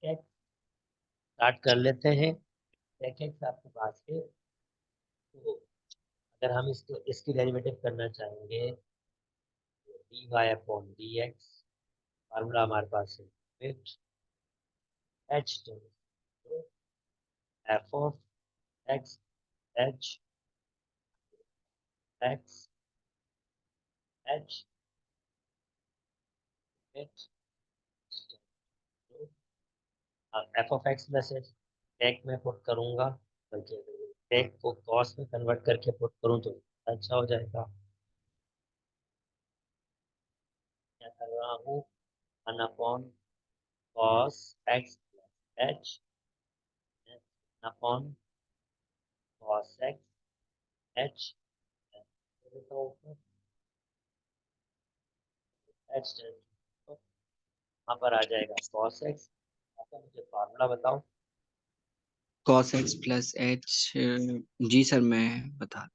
है, स्टार्ट कर लेते हैं। sec x आपके पास है, तो अगर हम इसको इसकी डेरिवेटिव करना चाहेंगे तो dy अपॉन dx, फार्मूला हमारे पास है fit h to f of x h x h h f of x plus h take में पुट करूंगा, बल्कि टेक को कॉस में कन्वर्ट करके पुट करूं तो अच्छा हो जाएगा। क्या कर रहा हूँ, one upon cos x plus H upon cos x H H, तो यहाँ पर आ जाएगा कॉस एक्स। आपका मुझे फार्मूला बताओ। cos x plus h. जी सर, मैं बता।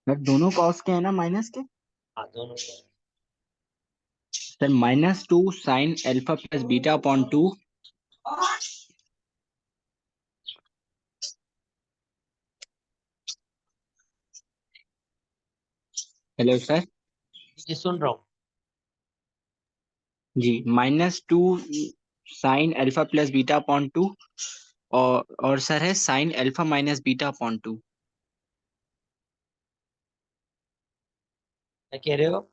सर दोनों cos के हैं ना, माइनस के? हाँ दोनों sir -2 sine alpha plus beta upon 2। Hello sir. जी सुन रहा हूँ। जी, -2 sine alpha plus beta upon 2। और सर है sine alpha minus beta upon 2। क्या कह रहे हो?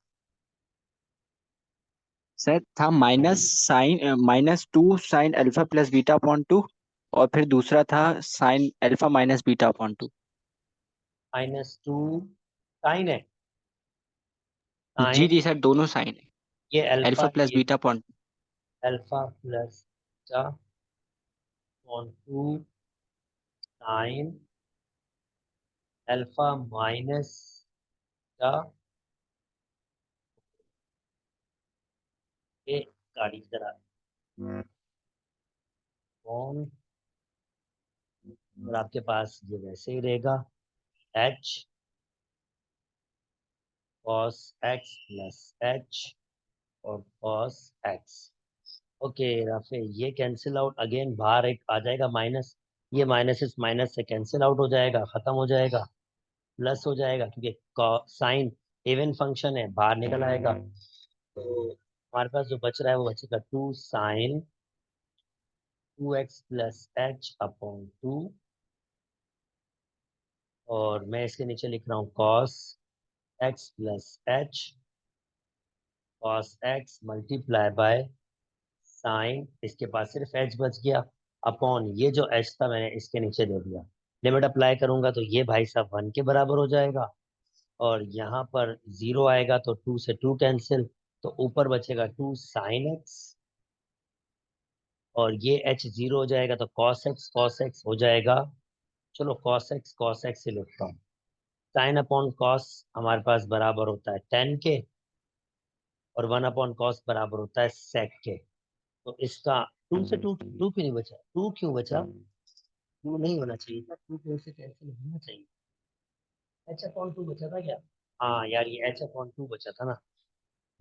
सर था -2 sine alpha plus beta upon 2। और फिर दूसरा था sine alpha minus beta upon 2। -2 sine है, जी साइन जी सर, दोनों साइन है। ये अल्फा अल्फा, प्लस ये beta upon. Alpha plus beta upon 2 sine alpha minus का ये गाड़ी करा कौन, और आपके पास ये वैसे ही रहेगा H cos x plus H और कॉस एक्स। ओके राफे, ये कैंसिल आउट अगेन, बाहर एक आ जाएगा माइनस, ये माइनस इस माइनस से कैंसिल आउट हो जाएगा, खत्म हो जाएगा, प्लस हो जाएगा क्योंकि साइन इवन फंक्शन है, बाहर निकल आएगा। तो हमारे पास जो बच रहा है वो बचेगा 2 sign 2x plus H upon 2, और मैं इसके नीचे लिख रहा हूँ cos x plus H cos x multiply by sine, इसके पास सिर्फ एच बच गया, अपॉन ये जो एच था मैंने इसके नीचे दे दिया। लिमिट अप्लाई करूंगा तो ये भाई साहब 1 के बराबर हो जाएगा, और यहाँ पर 0 आएगा तो 2 से 2 कैंसिल, तो ऊपर बचेगा 2 साइन एक्स, और ये एच 0 हो जाएगा तो कॉस एक्स हो जाएगा। चलो कॉस एक्स से लिखता हूँ, साइन अपॉन कॉस हमारे पास बराबर होता है 10 के, और 1 अपॉन कॉस बराबर होता है सेक के। तो इसका 2 से 2 2 क्यों नहीं बचा, 2 क्यों बचा, 2 नहीं होना चाहिए था, 2 क्यों से कैंसिल होना चाहिए, एच अपॉन 2 बचा था क्या? हाँ यार ये एच अपॉन 2 बचा था ना,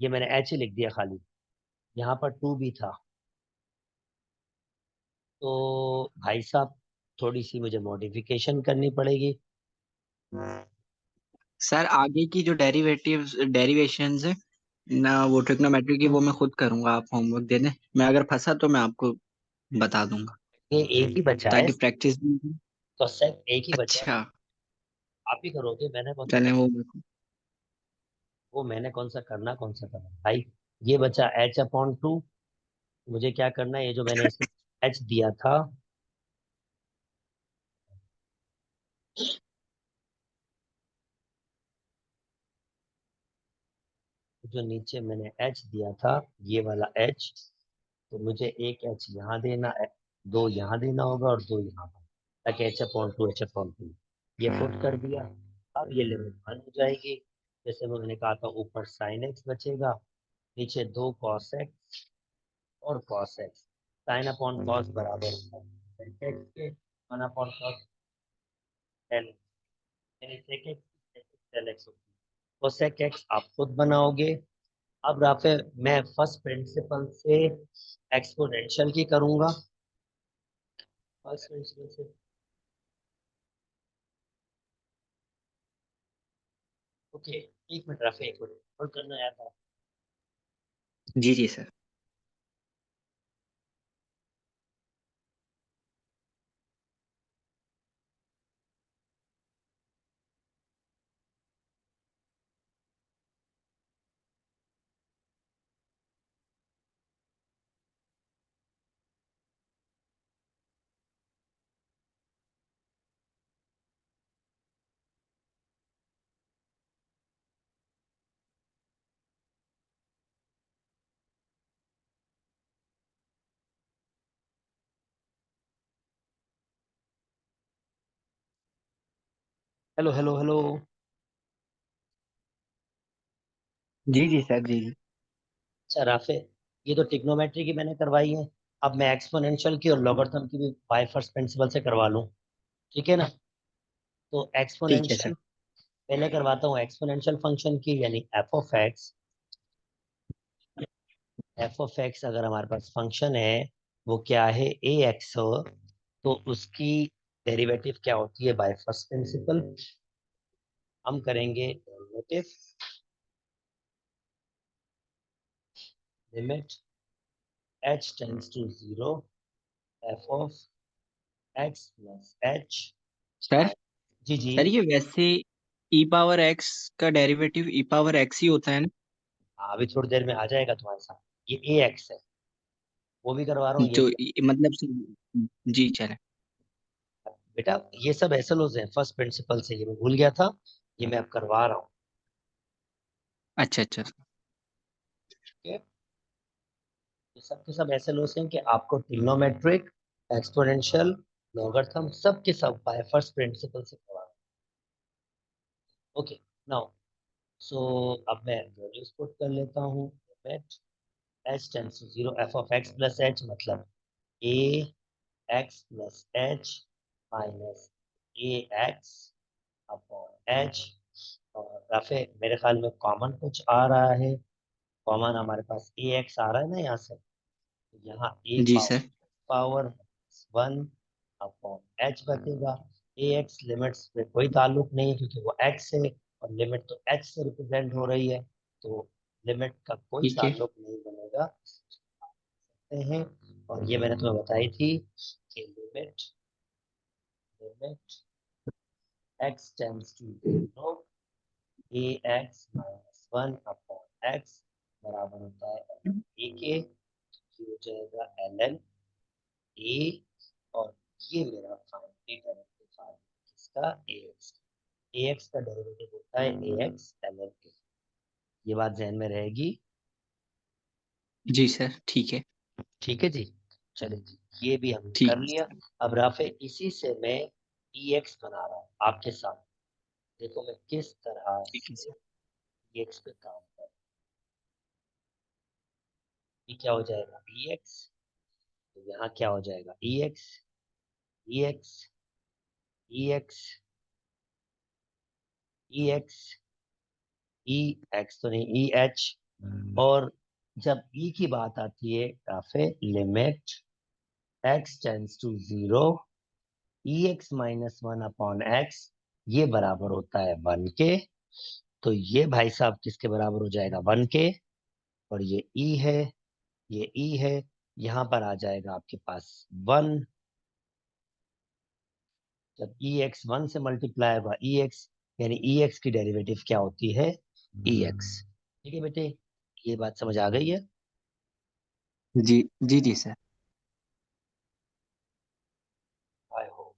ये मैंने एच ही लिख दिया खाली, यहाँ पर 2 भी था। तो भाई साहब थोड़ी सी मुझे मॉडिफिकेशन करनी पड़ेगी। सर आगे की जो डेरिवेशंस है ना, वो ट्रिग्नोमेट्री की, वो मैं खुद करूंगा। आप होमवर्क दे दें, मैं अगर फंसा तो मैं आपको बता दूंगा, ये एक ही बचा है, ताकि प्रैक्टिस। तो सिर्फ एक ही बचा है, अच्छा, आप ही करोगे, मैंने कौन सा चलें करना, वो। वो मैंने कौन सा करना, कौन सा करना भाई। ये बचा एच अपॉन 2, मुझे क्या करना है, ये जो मैंने इसमें एच दिया था, जो नीचे मैंने एच दिया था, ये वाला एच, तो मुझे एक एच यहाँ देना है, 2 यहाँ देना होगा और 2 यहाँ पर, ताकि एच अपॉन टू ये पुट कर दिया। अब ये लिमिट 1 हो जाएगी, जैसे मैंने कहा था, ऊपर साइन एक्स बचेगा, नीचे 2 कॉस एक्स और cos x, sine upon cos बराबर होता है sec x के 1 अपॉन कॉस एल। यानी sec x del x होगी। cosec x आप खुद बनाओगे। अब राफे मैं फर्स्ट प्रिंसिपल से एक्सपोनेंशियल की करूंगा। फर्स्ट प्रिंसिपल से ओके, एक मिनट राफे, एक मिनट होल्ड करना यार। जी जी सर। Hello hello hello. जी जी सर। जी जी। अच्छा राफे, ये तो ट्रिग्नोमेट्री की मैंने करवाई है। अब मैं एक्सपोनेंशियल की और लॉगरिथम की भी बाय फर्स्ट प्रिंसिपल से करवा लूं, ठीक है ना? तो ठीक है सर। एक्सपोनेंशियल पहले करवाता हूँ, एक्सपोनेंशियल फंक्शन की, यानी F of x. F of x अगर हमारे पास फंक्शन है, वो क्या है, ए एक्स हो, तो उसकी डेरिवेटिव क्या होती है बाय फर्स्ट प्रिंसिपल? हम करेंगे derivative limit h tends to zero f of x plus h. Sir ji ji. Sir ये वैसे ई पावर एक्स का डेरिवेटिव ई पावर एक्स ही होता है ना? हाँ, अभी थोड़ी देर में आ जाएगा तुम्हारे साथ। ये ए एक्स है, वो भी करवा रहा हूँ, ये भी मतलब जी चले। बेटा ये सब एसएलओज हैं फर्स्ट प्रिंसिपल से, ये मैं भूल गया था, ये मैं अब करवा रहा हूँ। अच्छा अच्छा। ठीक है, ये सब के सब एसएलओज हैं कि आपको ट्रिग्नोमेट्रिक, एक्सपोनेंशियल, लॉगरिथम सब के सब बाय फर्स्ट प्रिंसिपल से करवा। ओके, नाउ सो अब मैं वैल्यूज पुट कर लेता हूँ। Limit h tends to zero f of x plus h, मतलब a x plus h minus a x upon h. और राफे मेरे ख्याल में कॉमन कुछ आ रहा है, कॉमन हमारे पास ए एक्स आ रहा है ना यहाँ से, तो यहाँ a g power sir. Power one upon h बचेगा। ए एक्स लिमिट्स पे कोई ताल्लुक नहीं है क्योंकि वो एक्स है, और लिमिट तो एच से रिप्रेजेंट हो रही है, तो लिमिट का कोई ठीक है। ताल्लुक नहीं बनेगा हैं। और ये मैंने तुम्हें बताई थी कि limit limit x tends to zero a x minus one upon x बराबर होता है ए के, ये हो जाएगा एल एन ए, और ये मेरा फाइनली डेरिवेटिव आ इसका ए एक्स का डेरिवेटिव होता है ए एक्स एल एन ए। ये बात ध्यान में रहेगी। जी सर ठीक है। ठीक है जी, चलिए जी, ये भी हमने ठीक कर लिया। अब राफे इसी से मैं ई एक्स बना रहा हूँ आपके साथ, देखो मैं किस तरह ठीक है से सर। ई एक्स पे काम कर। ये क्या हो जाएगा ई एक्स, तो यहाँ क्या हो जाएगा ई एक्स, ई एक्स, ई एक्स, ई एक्स, ई एक्स तो नहीं, ई एच। और जब ई की बात आती है काफे, limit x tends to zero e x minus one upon x, ये बराबर होता है वन के। तो ये भाई साहब किसके बराबर हो जाएगा, वन के। और ये ई है, ये ई है, यहाँ पर आ जाएगा आपके पास वन। जब ई एक्स वन से मल्टीप्लाई होगा ई एक्स, यानी ई एक्स की डेरिवेटिव क्या होती है, ई एक्स। ठीक है बेटे, ये बात समझ आ गई है? जी जी जी सर। I hope.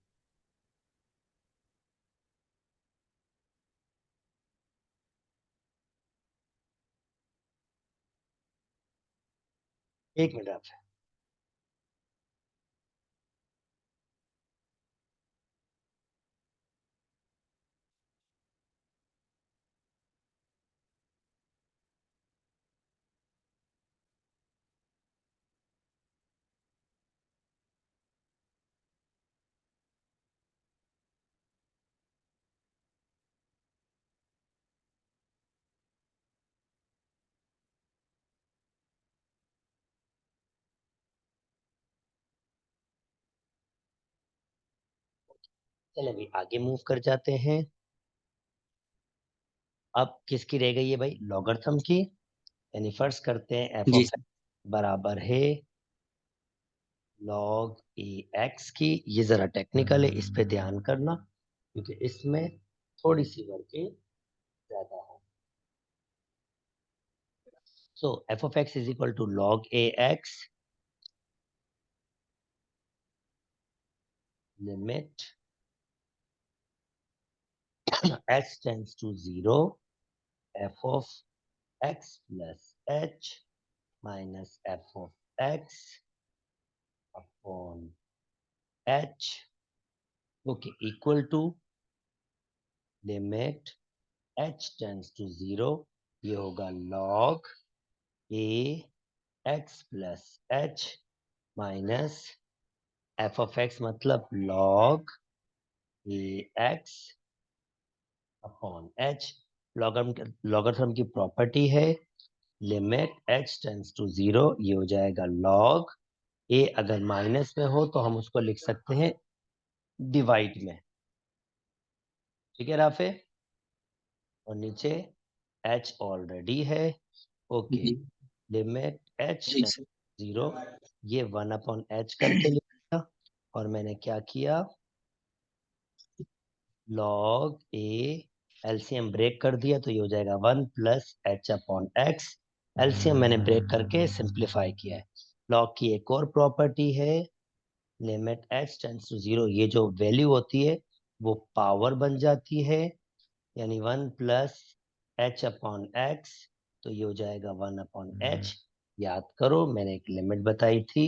एक मिनट आप। चलिए अभी आगे मूव कर जाते हैं। अब किसकी रह गई है भाई? लॉगरिथम की। यानी फर्स्ट करते हैं एफ जी ऑफ सर। बराबर है लॉग ए एक्स की। ये जरा टेक्निकल है, इस पे ध्यान करना क्योंकि इसमें थोड़ी सी वर्किंग ज्यादा है। So f of x is equal to log a x limit h tends to 0 f of x plus h minus f of x upon h, okay, equal to limit h tends to 0, ये होगा log a x plus h minus f of x मतलब log a x upon h। Logarithm की property है limit h tends to 0, ये हो जाएगा log a। अगर minus में हो तो हम उसको लिख सकते हैं डिवाइड में। ठीक है राफे? और नीचे h ऑलरेडी है। ओके, जी लिमिट h जी टेंड्स सर। टू 0, ये 1 अपॉन h करके लिखा। और मैंने क्या किया, लॉग ए एलसीएम ब्रेक कर दिया तो ये हो जाएगा 1 plus H upon x. LCM मैंने ब्रेक करके सिंप्लीफाई किया है। लॉग की एक और प्रॉपर्टी है लिमिट एच टेंड्स टू 0, ये जो वैल्यू होती है वो पावर बन जाती है, यानी 1 प्लस एच अपॉन एक्स, तो ये हो जाएगा 1 अपॉन एच। याद करो मैंने एक लिमिट बताई थी,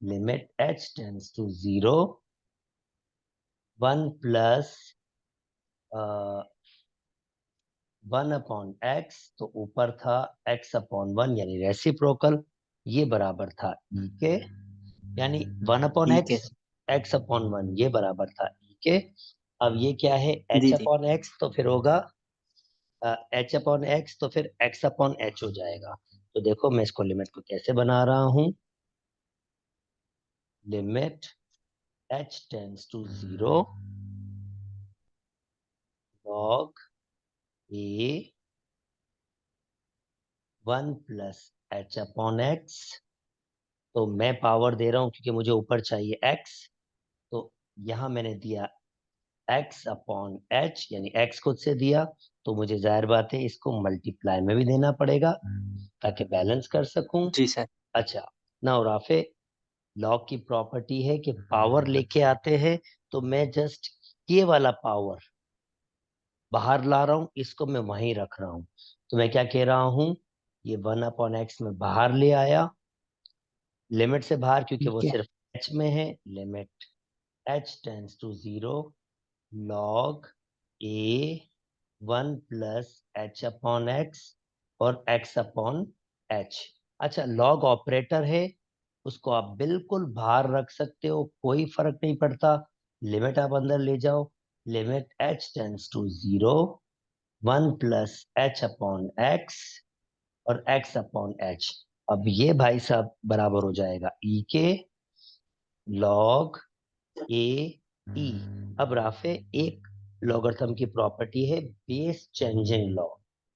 limit h tends to 0 1 plus 1 upon x, तो ऊपर था x अपॉन 1 यानी रेसिप्रोकल, ये बराबर था e के, यानी 1 अपॉन ठीक है एक्स, सर। x अपॉन 1 ये बराबर था e के। अब ये क्या है, जी h जी। अपॉन एक्स, तो फिर होगा h अपॉन एक्स, तो फिर x अपॉन h हो जाएगा। तो देखो मैं इसको लिमिट को कैसे बना रहा हूं, limit h tends to 0 log a 1 plus h upon x. तो मैं पावर दे रहा हूं क्योंकि मुझे ऊपर चाहिए x, तो यहां मैंने दिया x अपॉन h, यानी x खुद से दिया, तो मुझे जाहिर बात है इसको मल्टीप्लाई में भी देना पड़ेगा ताकि बैलेंस कर सकूं। जी सर। अच्छा, नाउ राफे, लॉग की प्रॉपर्टी है कि पावर लेके आते हैं तो मैं जस्ट ये वाला पावर बाहर ला रहा हूं, इसको मैं वहीं रख रहा हूं। तो मैं क्या कह रहा हूं, ये 1 अपॉन एक्स में बाहर ले आया, लिमिट से बाहर क्योंकि वो ठीक है। सिर्फ h में है, limit h tends to 0 log a 1 plus h upon x और x अपॉन h। अच्छा, log ऑपरेटर है, उसको आप बिल्कुल बाहर रख सकते हो, कोई फर्क नहीं पड़ता, लिमिट आप अंदर ले जाओ, limit h tends to 0 1 plus h upon x और x अपॉन h। अब ये भाई साहब बराबर हो जाएगा e के log ए ई। अब राफे, एक लॉगरिथम की प्रॉपर्टी है बेस चेंजिंग लॉ।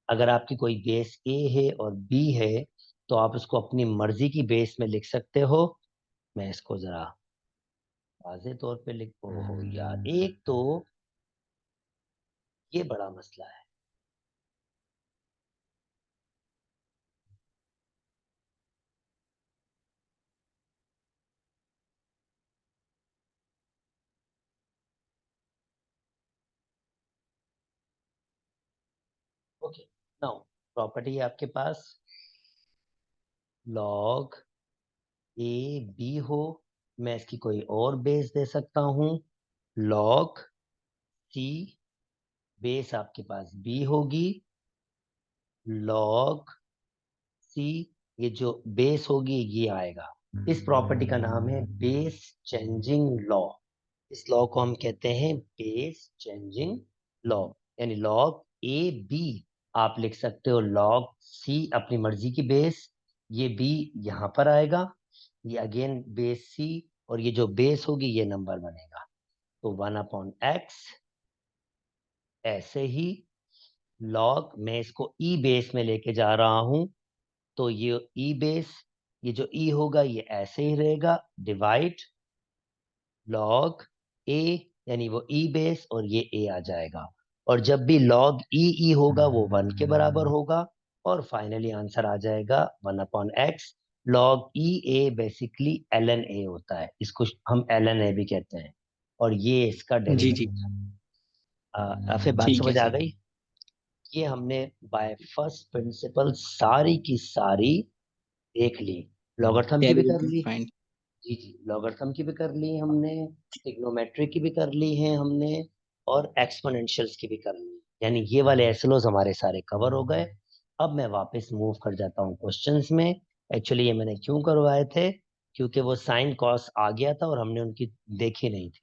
अगर आपकी कोई बेस ए है और बी है तो आप उसको अपनी मर्जी की बेस में लिख सकते हो। मैं इसको जरा वाजे तौर पे लिख, ओहो यार, एक तो ये बड़ा मसला है। ओके, नाउ प्रॉपर्टी है आपके पास लॉग ए बी हो, मैं इसकी कोई और बेस दे सकता हूं, लॉग सी, बेस आपके पास बी होगी, लॉग सी, ये जो बेस होगी ये आएगा। इस प्रॉपर्टी का नाम है बेस चेंजिंग लॉ। इस लॉ को हम कहते हैं बेस चेंजिंग लॉ, यानी लॉग ए बी आप लिख सकते हो लॉग सी अपनी मर्जी की बेस, ये बी यहाँ पर आएगा, ये अगेन बेस सी, और ये जो बेस होगी ये नंबर बनेगा। तो 1/x, ऐसे ही लॉग, मैं इसको ई बेस में लेके जा रहा हूं, तो ये ई बेस, ये जो ई होगा ये ऐसे ही रहेगा, डिवाइड लॉग ए, यानी वो ई बेस और ये ए आ जाएगा। और जब भी लॉग ई होगा वो 1 के बराबर होगा, और फाइनली आंसर आ जाएगा 1/x। लॉग ई ए बेसिकली ln ए होता है, इसको हम ln ए भी कहते हैं, और ये इसका जी जी, डेरिवेटिव। फिर बात ठीक है समझ आ सर। गई? ये हमने बाय फर्स्ट प्रिंसिपल सारी की सारी देख ली, लॉगरिथम की भी कर डेरिवेटिव ली। फाइंड। जी जी, लॉगरिथम की भी कर ली हमने, ट्रिग्नोमेट्री की भी कर ली है हमने, और एक्सपोनेंशियल्स की भी कर ली, यानी ये वाले एसएलओस हमारे सारे कवर हो गए। अब मैं वापस मूव कर जाता हूँ क्वेश्चंस में। एक्चुअली ये मैंने क्यों करवाए थे, क्योंकि वो साइन कॉस आ गया था और हमने उनकी देखी नहीं थी।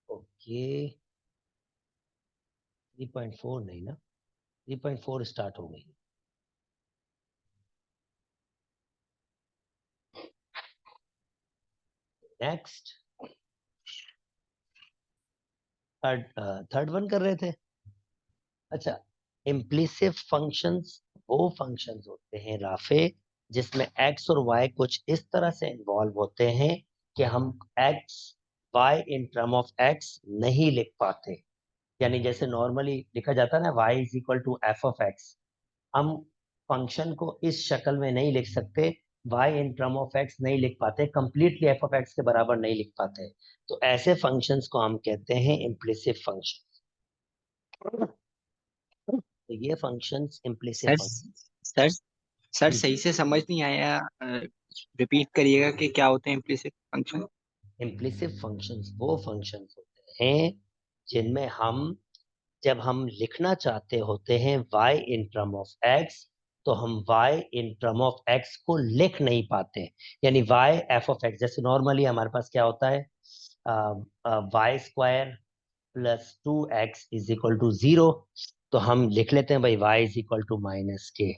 ओके, 3.4 नहीं ना, 3.4 स्टार्ट हो गई। नेक्स्ट, थर्ड वन कर रहे थे। अच्छा, इम्प्लिसिट फंक्शंस वो फंक्शंस होते हैं राफे, जिसमें एक्स और वाई कुछ इस तरह से इन्वॉल्व होते हैं कि हम x y in term of x नहीं लिख पाते। यानी जैसे नॉर्मली लिखा जाता है ना, y is equal to f of x, हम फंक्शन को इस शक्ल में नहीं लिख सकते, y in term of x नहीं लिख पाते, कंप्लीटली एफ ऑफ एक्स के बराबर नहीं लिख पाते। तो ऐसे फंक्शंस को हम कहते हैं इम्प्लिसिट फंक्शन। तो ये functions implicit sir function. Sir sir जी सही जी, से समझ नहीं आया, रिपीट करिएगा कि क्या होते हैं इम्प्लिसिट फंक्शन। इम्प्लिसिट फंक्शंस वो फंक्शंस होते हैं जिनमें हम, जब हम लिखना चाहते होते हैं y in term of x, तो हम y in term of x को लिख नहीं पाते। यानी y f ऑफ x, जैसे नॉर्मली हमारे पास क्या होता है, y² plus 2x is equal to 0, तो हम लिख लेते हैं भाई y is equal to -k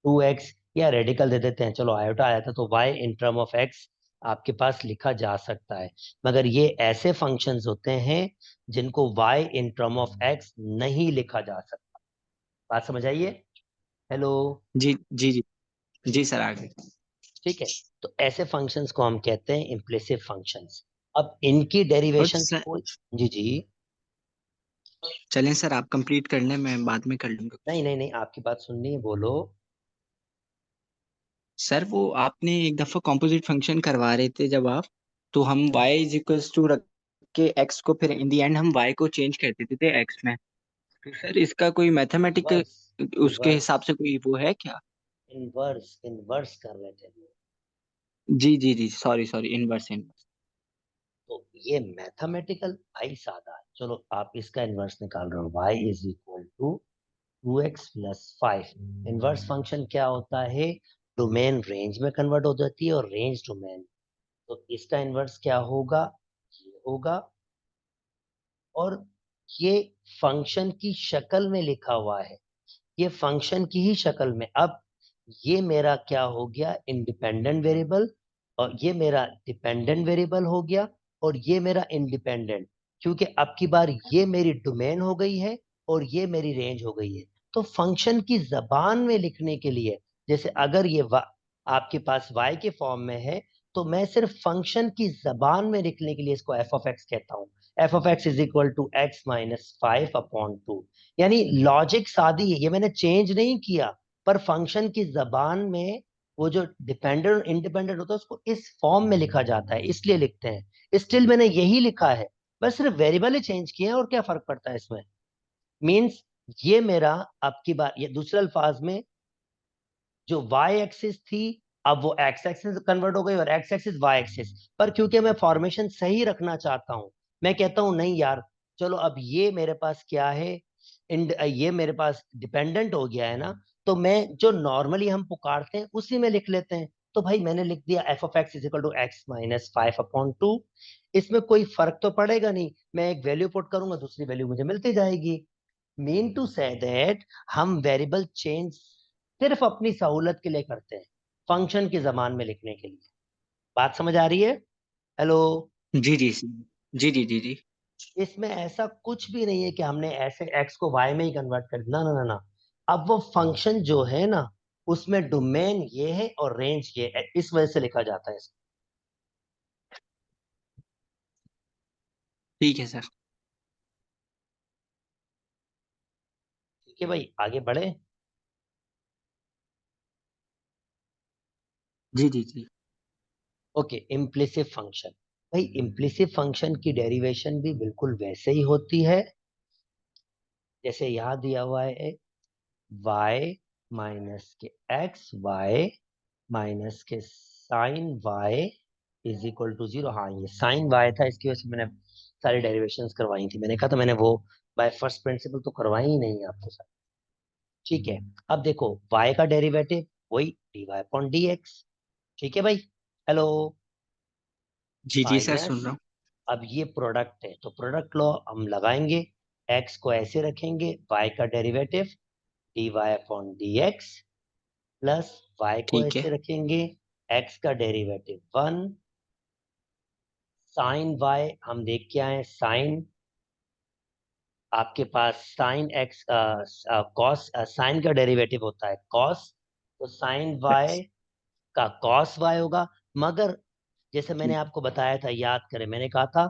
2x, या रेडिकल दे देते हैं, चलो आयोटा आया था तो y in term of x आपके पास लिखा जा सकता है। मगर ये ऐसे फंक्शंस होते हैं जिनको y in term of x नहीं लिखा जा सकता। बात समझ आइए? हेलो? जी जी जी, जी सर आगे। ठीक है, तो ऐसे फंक्शंस को हम कहते हैं इम्प्लिसिट फंक्शंस। अब इनकी और डेरिवेशंस सर को, जी जी, चलें सर, आप कंप्लीट कर लें, मैं बाद में कर लूंगा। नहीं नहीं नहीं, आपकी बात सुननी है, बोलो। सर वो आपने एक दफा कॉम्पोजिट फंक्शन करवा रहे थे जब आप, तो हम y इज इक्वल्स टू रख के x को, फिर इन दी एंड हम y को चेंज कर देते थे x में। तो सर इसका कोई मैथमेटिक इनवर्स, उसके इनवर्स, हिसाब से कोई वो है क्या? इनवर्स, इनवर्स कर रहे थे। जी जी जी, सॉरी सॉरी, इनवर्स इनवर्स। तो ये मैथमेटिकल भाई सादा है। चलो आप इसका इनवर्स निकाल रहे हो, y is equal to 2x plus 5। Inverse function क्या होता है, डोमेन रेंज में कन्वर्ट हो जाती है और रेंज डोमेन। तो इसका इनवर्स क्या होगा, ये होगा, और ये फंक्शन की शक्ल में लिखा हुआ है, ये फंक्शन की ही शक्ल में। अब ये मेरा क्या हो गया, इंडिपेंडेंट वेरिएबल, और ये मेरा डिपेंडेंट वेरिएबल हो गया, और ये मेरा इंडिपेंडेंट, क्योंकि अब की बार ये मेरी डोमेन हो गई है और ये मेरी रेंज हो गई है। तो फंक्शन की जबान में लिखने के लिए, जैसे अगर ये आपके पास y के फॉर्म में है, तो मैं सिर्फ फंक्शन की जबान में लिखने के लिए इसको f ऑफ x कहता हूँ। f of x is equal to x minus 5/2। यानी लॉजिक सादी है, ये मैंने चेंज नहीं किया, पर फंक्शन की जबान में वो जो डिपेंडेंट और इंडिपेंडेंट होता है उसको इस फॉर्म में लिखा जाता है, इसलिए लिखते हैं। स्टिल मैंने यही लिखा है, बस सिर्फ वेरिएबल ही चेंज किए हैं, और क्या फर्क पड़ता है इसमें। मींस ये मेरा, अब की बार ये दूसरे अल्फाज में, जो y एक्सिस थी अब वो x एक्सिस कन्वर्ट हो गई, और x एक्सिस y एक्सिस। पर क्योंकि मैं फॉर्मेशन सही रखना चाहता हूं, मैं कहता हूं नहीं यार, चलो अब ये मेरे पास क्या है, ये मेरे पास डिपेंडेंट हो गया है ना, तो मैं जो नॉर्मली हम पुकारते हैं उसी में लिख लेते हैं। तो भाई मैंने लिख दिया f of x is equal to x minus 5/2। इसमें कोई फर्क तो पड़ेगा नहीं, मैं एक वैल्यू पुट करूंगा, दूसरी वैल्यू मुझे मिलती जाएगी। मीन टू से दैट हम वेरिएबल चेंज सिर्फ अपनी सहूलत के लिए करते हैं, फंक्शन की जबान में लिखने के लिए। बात समझ आ रही है? हेलो? जी जी जी जी जी जी। इसमें ऐसा कुछ भी नहीं है कि हमने ऐसे एक्स को वाई में ही कन्वर्ट कर दिया, ना ना ना ना। अब वो फंक्शन जो है ना, उसमें डोमेन ये है और रेंज ये है, इस वजह से लिखा जाता है इसको। ठीक है सर। ठीक है भाई, आगे बढ़े। जी जी जी। Okay, implicit function. भाई इम्प्लिसिट फंक्शन की डेरिवेशन भी बिल्कुल वैसे ही होती है जैसे यहाँ दिया हुआ है, y minus k x, y minus k sine y is equal to zero. हाँ, ये साइन y था, इसकी वजह से मैंने सारी डेरिवेशंस करवाई थी। मैंने कहा था मैंने वो बाय फर्स्ट प्रिंसिपल तो करवाई ही नहीं है आपके साथ। ठीक है, अब देखो y का डेरिवेटिव वही dy अपॉन dx। ठीक है भाई, हेलो, जी जी सर, माइनस, सुन रहा हूँ। अब ये प्रोडक्ट है तो प्रोडक्ट लॉ हम लगाएंगे। x को ऐसे रखेंगे, y का derivative dy upon dx, plus y को ठीक है। ऐसे रखेंगे, x का डेरिवेटिव 1, साइन y हम देख के आए, साइन आपके पास साइन x, कॉस, साइन का डेरिवेटिव होता है कॉस, तो साइन y का कॉस y होगा। मगर जैसे मैंने आपको बताया था, याद करें मैंने कहा था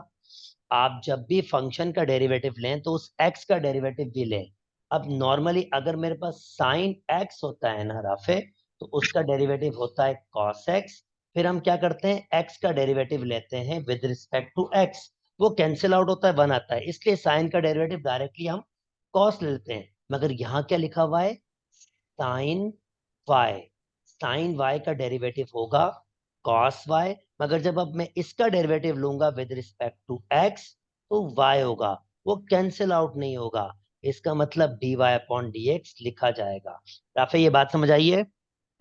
आप जब भी फंक्शन का डेरिवेटिव लें तो उस x का डेरिवेटिव भी लें। अब नॉर्मली अगर मेरे पास साइन x होता है ना राफे, तो उसका डेरिवेटिव होता है cos x। फिर हम क्या करते हैं, x का डेरिवेटिव लेते हैं विद रिस्पेक्ट टू x, वो कैंसिल आउट होता है, वन आता है, इसलिए साइन का डेरिवेटिव डायरेक्टली हम cos लेते हैं। मगर यहाँ क्या लिखा हुआ है, साइन y, साइन y का डेरिवेटिव होगा cos y। मगर जब अब मैं इसका डेरिवेटिव लूंगा विद रिस्पेक्ट टू x, तो y होगा, वो कैंसिल आउट नहीं होगा। इसका मतलब dy अपॉन dx लिखा जाएगा। राफे ये बात समझ आई है,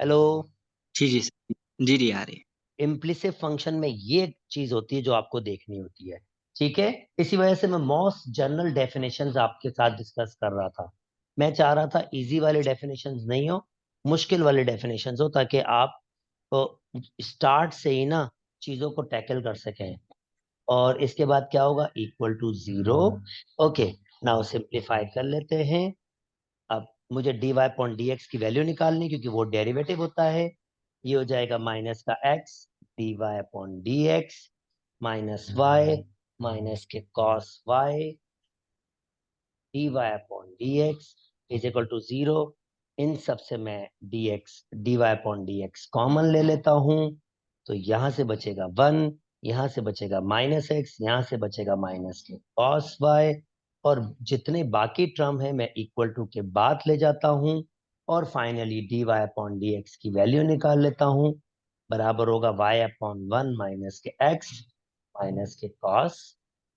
हेलो। जी जी सर। जी जी, आ रही है। इम्प्लिसिट फंक्शन में ये चीज होती है जो आपको देखनी होती है। ठीक है, इसी वजह से मैं मोस्ट जनरल डेफिनेशंस आपके साथ डिस्कस कर रहा था। मैं चाह रहा था इजी वाले डेफिनेशंस नहीं हो, मुश्किल वाले डेफिनेशंस हो, ताकि आप स्टार्ट से ही ना चीजों को टैकल कर सकें। और इसके बाद क्या होगा, equal to zero. Okay, now simplify कर लेते हैं। अब मुझे dy अपॉन dx की वैल्यू निकालनी, क्योंकि वो डेरिवेटिव होता है। ये हो जाएगा माइनस का x dy upon dx, minus y minus के cos y dy upon dx is equal to zero. इन सब से मैं dx dy upon dx common ले लेता हूं, तो यहां से बचेगा वन, यहां से बचेगा माइनस एक्स, यहां से बचेगा माइनस के cos y, और जितने बाकी टर्म है मैं इक्वल टू के बाद ले जाता हूं, और फाइनली dy अपॉन dx की वैल्यू निकाल लेता हूं, बराबर होगा y अपॉन वन माइनस के x माइनस के cos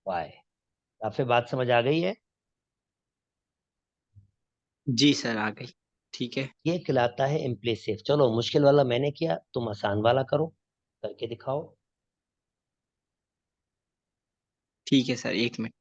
y। या फिर बात समझ आ गई है। जी सर, आ गई। ठीक है। ये कहलाता है इम्प्लिसिट। चलो मुश्किल वाला मैंने किया, तुम आसान वाला करो, करके दिखाओ। ठीक है सर, एक मिनट।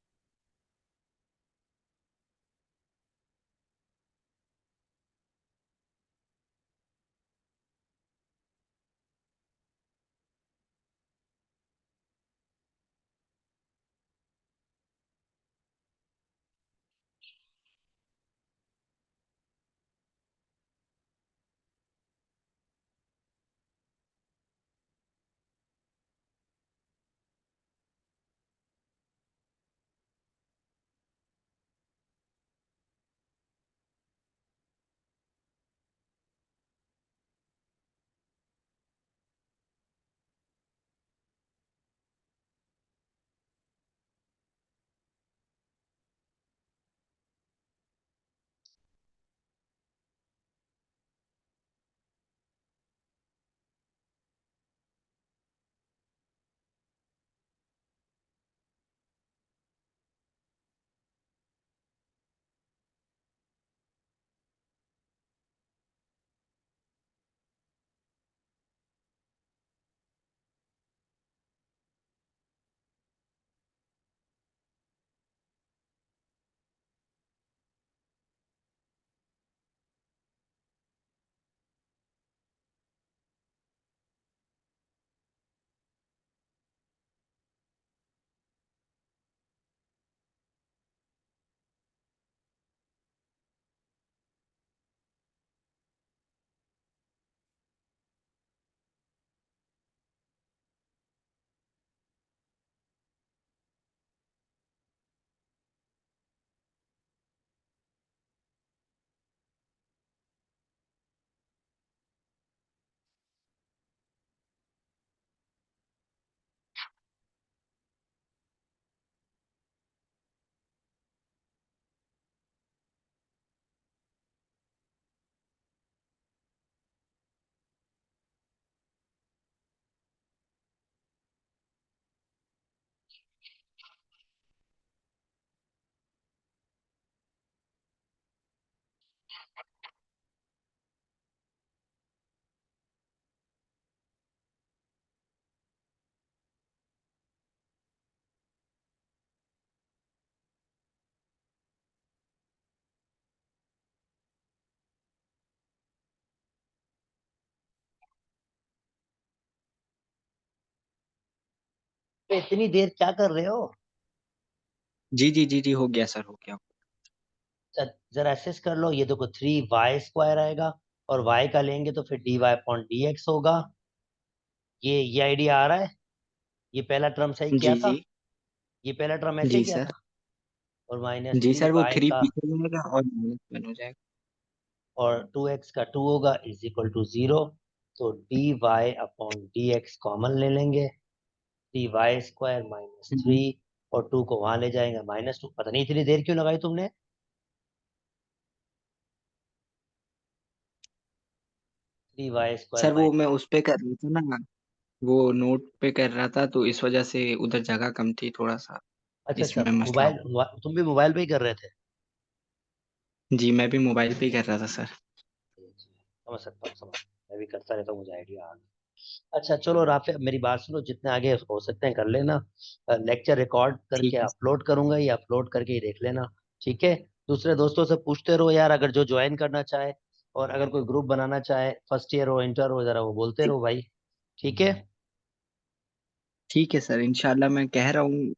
इतनी देर क्या कर रहे हो? जी जी जी जी, हो गया सर, हो गया। जरा एसेस कर लो, ये देखो 3y² आएगा, और y का लेंगे तो फिर dy/dx होगा। ये आइडिया आ रहा है? ये पहला टर्म सही किया जी था? जी ये पहला टर्म ऐसे जी किया सर। था। और माइनस जी थ्री सर, वो वाई थ्री का, पीछे जाएगा और -1 हो जाएगा। और 2x का 2 होगा, इज इक्वल टू 0। तो dy/dx कॉमन ले लेंगे, 3y² -3, हम्म। और 2 को वहां ले जाएंगे -2। पता नहीं इतनी देर क्यों लगाई तुमने। 3y² सर वो मैं उस पे कर रहा था ना, वो नोट पे कर रहा था, तो इस वजह से उधर जगह कम थी थोड़ा सा, अच्छा अच्छा, इसमें मसला मोबाइल, हो। तुम भी मोबाइल पे ही कर रहे थे? जी, मैं भी मोबाइल पे ही कर रहा था सर। समझ सकता हूँ, मैं भी करता रहता हूँ, मुझे आइडिया आ गया। अच्छा चलो राफे, अब मेरी बात सुनो, जितने आगे हो सकते हैं कर लेना। लेक्चर रिकॉर्ड करके ठीक है। अपलोड करूंगा, या अपलोड करके ही देख लेना। ठीक है। दूसरे दोस्तों से पूछते रहो यार, अगर जो ज्वाइन करना चाहे, और अगर कोई ग्रुप बनाना चाहे, फर्स्ट ईयर हो इंटर हो, जरा वो बोलते ठीक रहो भाई। ठीक है। ठीक है सर, इंशाल्लाह मैं कह रहा हूँ,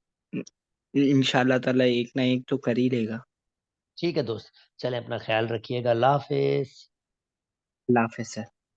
इंशाल्लाह ताला एक ना एक तो कर ही लेगा। ठीक है दोस्त, चले अपना ख्याल रखिएगा, अल्लाह हाफिज। अल्लाह हाफिज़ सर।